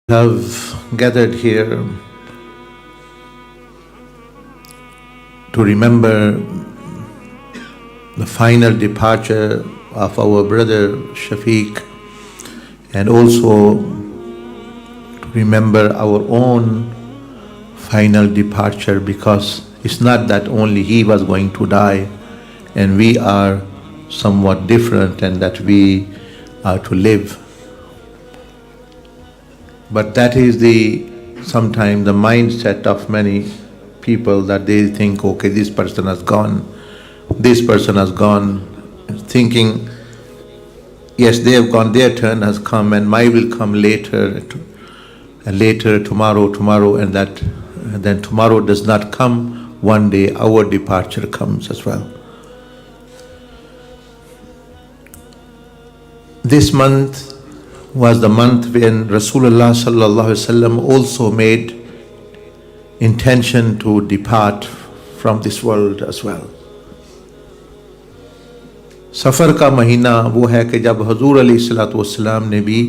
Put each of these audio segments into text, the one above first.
have gathered here to remember the final departure of our brother Shafiq, and also to remember our own final departure, because it's not that only he was going to die and we are somewhat different and that we are to live. But that is sometimes the mindset of many people, that they think, okay, this person has gone, thinking, yes, they have gone, their turn has come, and mine will come later, and later, tomorrow, and then tomorrow does not come. One day our departure comes as well. This month was the month when Rasulullah sallallahu alaihi wasallam also made intention to depart from this world as well. सफ़र का महीना वो है कि जब हजूर अलैहिस्सलातु वस्सलाम ने भी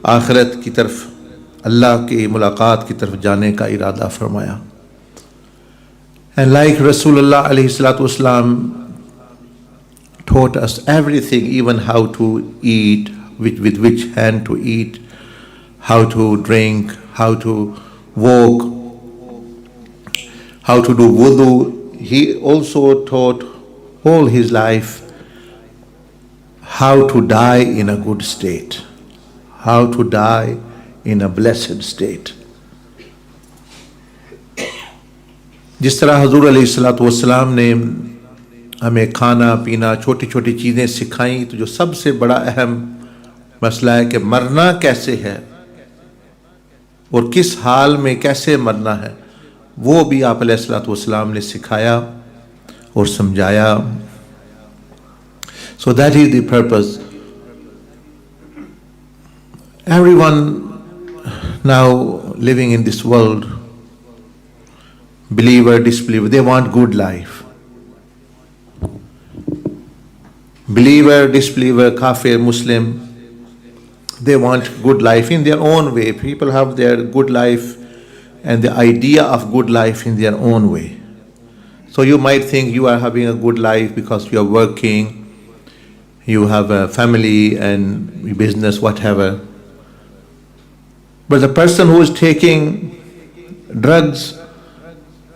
आखिरत की तरफ, अल्लाह की मुलाकात की तरफ जाने का इरादा फरमाया. And like Rasulullah अलैहिस्सलातु वस्सलाम taught us everything, even how to eat, with which hand to eat, how to drink, how to walk, how to do wudu. He also taught all his life how to die in a good state, how to die in a blessed state. जिस तरह हजूर अलैहिस्सलातु वस्सलाम ने हमें खाना पीना, छोटी छोटी चीज़ें सिखाई, तो जो सबसे बड़ा अहम मसला है कि मरना कैसे है और किस हाल में कैसे मरना है, वो भी आप अलैहिस्सलातु वस्सलाम ने सिखाया और समझाया. So that is the purpose. Everyone now living in this world, believer, disbeliever, they want good life. Believer, disbeliever, kafir, Muslim, they want good life in their own way. People have their good life and the idea of good life in their own way. So you might think you are having a good life because you are working, you have a family and business, whatever. But the person who is taking drugs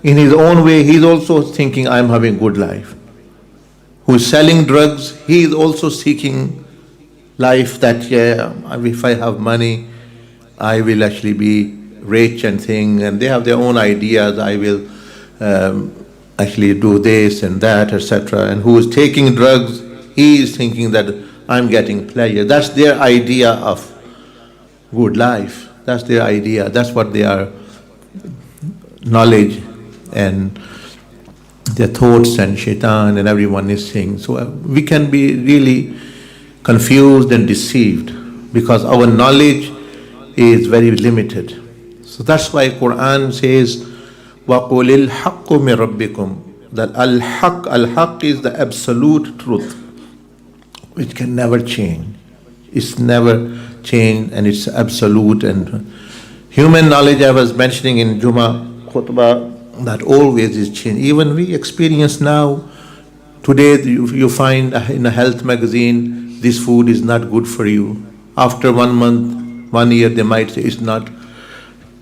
in his own way, he is also thinking, I am having good life. Who is selling drugs, he is also seeking life, that if I have money, I will actually be rich and thing, and they have their own ideas, I will actually do this and that, etc. And who is taking drugs, he is thinking that I'm getting pleasure. That's their idea of good life. That's their idea. That's what they are, knowledge and their thoughts and shaitan and everyone is saying. So we can be really confused and deceived because our knowledge is very limited. So that's why Quran says, وَقُلِ الْحَقُّ مِنْ رَبِّكُمْ, that al-haq is the absolute truth, which can never change. It's never changed and it's absolute. And human knowledge, I was mentioning in Jummah khutbah, that always is changed. Even we experience now, today you find in a health magazine, this food is not good for you. After 1 month, 1 year, they might say it's not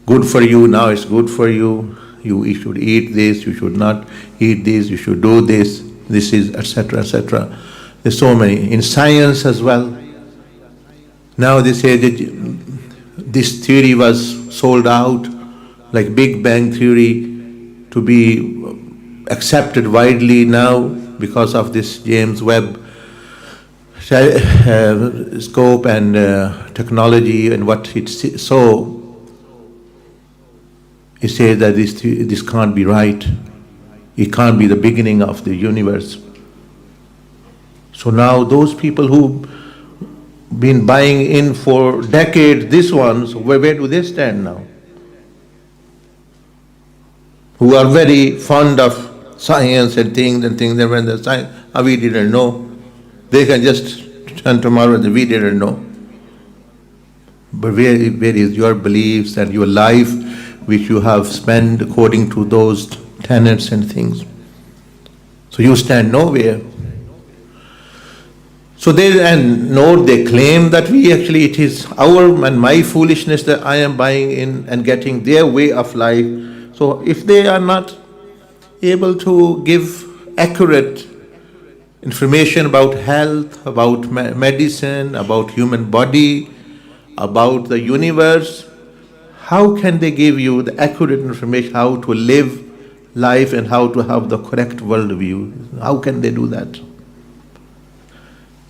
good for you, now it's good for you. You should eat this, you should not eat this, you should do this, this is etc. etc. There's so many. In science as well. Now they say that this theory was sold out, like Big Bang theory, to be accepted widely now because of this James Webb scope and technology and what it saw. He says that this can't be right. It can't be the beginning of the universe. So now those people who've been buying in for decades, these ones, where do they stand now? Who are very fond of science and things, and when the science, we didn't know. They can just turn tomorrow and we didn't know. But where is your beliefs and your life which you have spent according to those tenets and things? So you stand nowhere. So they claim that it is our and my foolishness that I am buying in and getting their way of life. So if they are not able to give accurate information about health, about medicine, about human body, about the universe, how can they give you the accurate information how to live life and how to have the correct worldview? How can they do that?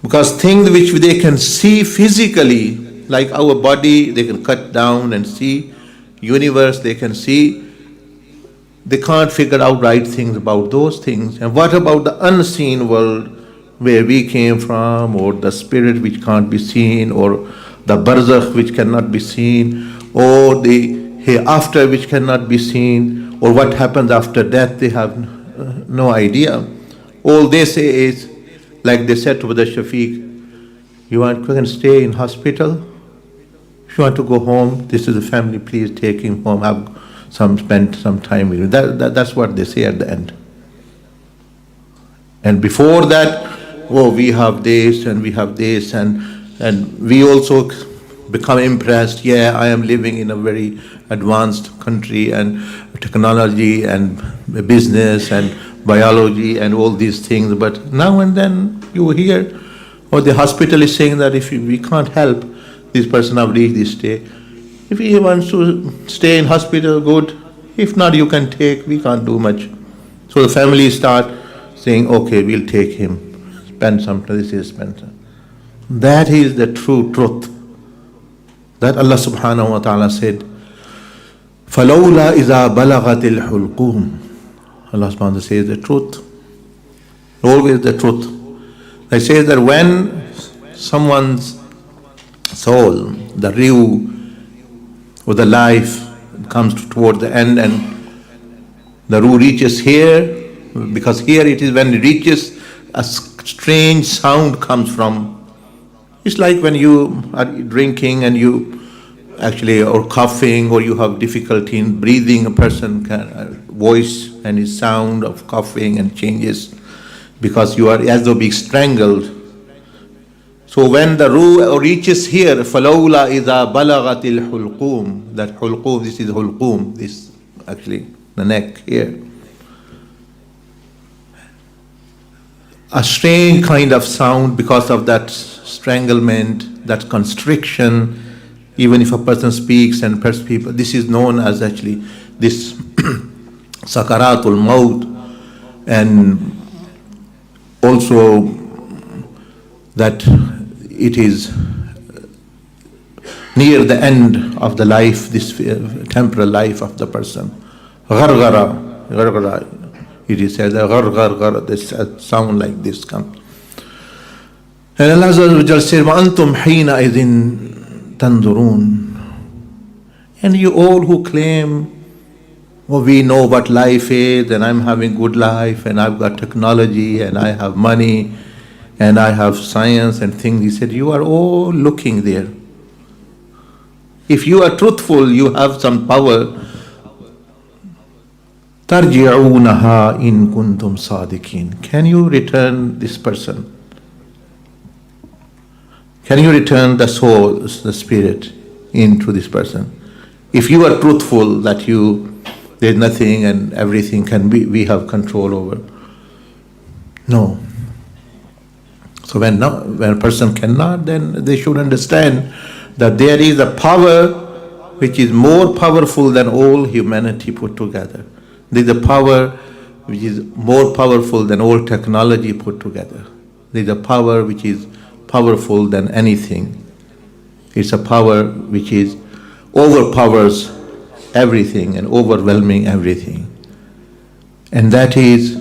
Because things which they can see physically, like our body, they can cut down and see, universe they can see, they can't figure out right things about those things. And what about the unseen world where we came from, or the spirit which can't be seen, or the barzakh which cannot be seen, or the hereafter which cannot be seen, or what happens after death? They have no idea. All they say is, like they said to Br Shafiq, you can stay in hospital. If you want to go home, this is the family, please take him home, spend some time with you. That's what they say at the end. And before that, we have this and we have this, and we also become impressed, I am living in a very advanced country, and technology and business and biology and all these things. But now and then you hear, or the hospital is saying that if we can't help this person have reached this stage, if he wants to stay in hospital, good. If not, you can take, we can't do much. So the family start saying, okay, we'll take him, spend some time, this is spend some. That is the true truth. That Allah subhanahu wa ta'ala said, فَلَوْلَا إِذَا بَلَغَتِ الْحُلْقُومِ. Allah subhanahu wa ta'ala says the truth. Always the truth. They say that when someone's soul, the ruh, or the life comes toward the end and the ruh reaches here, because here it is when it reaches, a strange sound comes from. It's like when you are drinking and you or coughing, or you have difficulty in breathing, a person can voice and his sound of coughing and changes because you are as though being strangled. So when the ruh reaches here, فَلَوْلَا إِذَا بَلَغَتِ الْحُلْقُومِ, that hulqum, this is hulqum, this the neck here. A strange kind of sound because of that stranglement, that constriction. Even if a person speaks and people, this is known as this sakaratul maut, and also that it is near the end of the life, this temporal life of the person. Gargara, it is said, gargara, this sound like this comes. And Allah said, وَأَنْتُمْ حِينَئِذٍ تَنْظُرُونَ. And you all who claim, we know what life is, and I'm having good life, and I've got technology, and I have money, and I have science and things. He said, you are all looking there. If you are truthful, you have some power. تَرْجِعُونَهَا إِن كُنْتُمْ صَادِقِينَ. Can you return this person? Can you return the soul, the spirit, into this person? If you are truthful that there's nothing and everything we have control over. No. So when a person cannot, then they should understand that there is a power which is more powerful than all humanity put together. There is a power which is more powerful than all technology put together. There is a power which is powerful than anything. It's a power which overpowers everything and overwhelming everything. And that is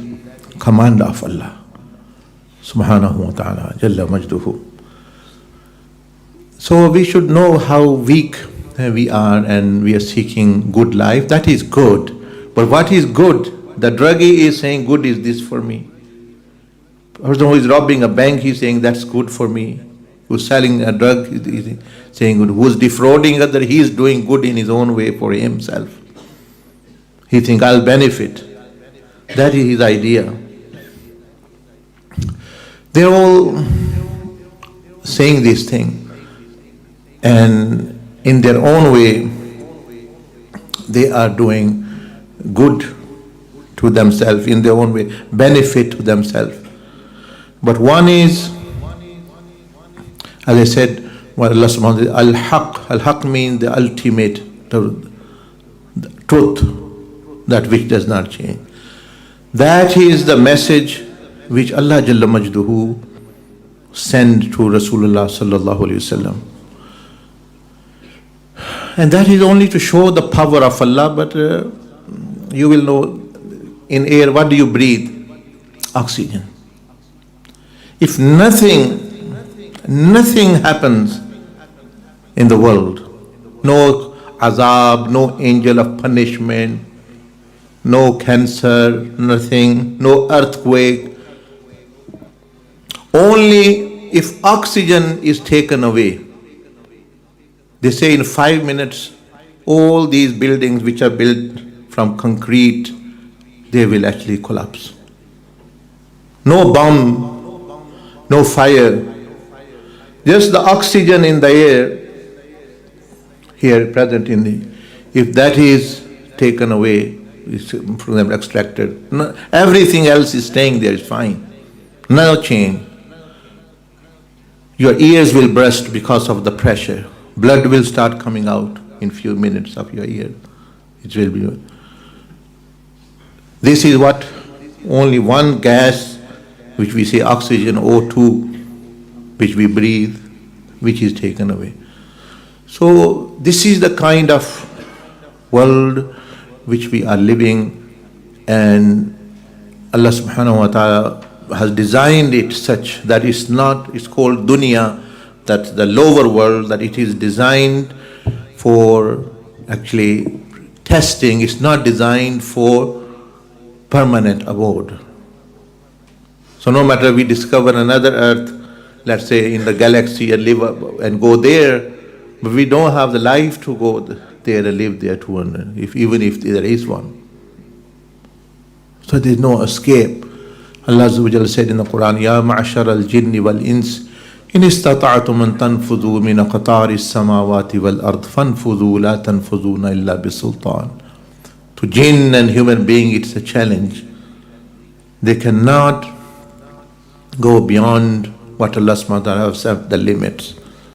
command of Allah subhanahu wa ta'ala jalla majduhu. So we should know how weak we are, and we are seeking good life. That is good. But what is good? The druggie is saying good is this for me. The person who is robbing a bank, he's saying that's good for me. who's selling a drug, he's saying good. Who's defrauding other, he is doing good in his own way for himself. He thinks, I'll benefit. That is his idea. They're all saying this thing, and in their own way, they are doing good to themselves, in their own way, benefit to themselves. But one is, as I said, what Allah subhanahu wa ta'ala, al-haq. Al-haq means the ultimate truth, that which does not change. That is the message which Allah Jalla Majduhu sent to Rasulullah sallallahu alayhi wasallam. And that is only to show the power of Allah, but you will know, in air, what do you breathe? Oxygen. If nothing happens in the world, no azab, no angel of punishment, no cancer, nothing, no earthquake, only if oxygen is taken away. They say in 5 minutes, all these buildings which are built from concrete, they will actually collapse. No bomb, no fire, just the oxygen in the air here present in the, if that is taken away, from them extracted, no, everything else is staying there, is fine. No change. Your ears will burst because of the pressure. Blood will start coming out in few minutes of your ear. It will be. This is what only one gas, which we say oxygen, O2, which we breathe, which is taken away. So this is the kind of world which we are living, and Allah subhanahu wa ta'ala has designed it such that it's called dunya, that's the lower world, that it is designed for actually testing. It's not designed for permanent abode. So no matter we discover another earth, let's say in the galaxy, and live and go there, but we don't have the life to go there and live there even if there is one. So there is no escape. Allah Azza wa Jalla said in the Quran, Ya ma'ashar al-jinni wal-ins, in istata'atum an tanfudhu min aqtari as-samawati wal-ard fanfudhu la tanfudhuna illa bisultan. To jinn and human being, it's a challenge. They cannot go beyond what Allah subhanahu wa ta'ala has set the limits.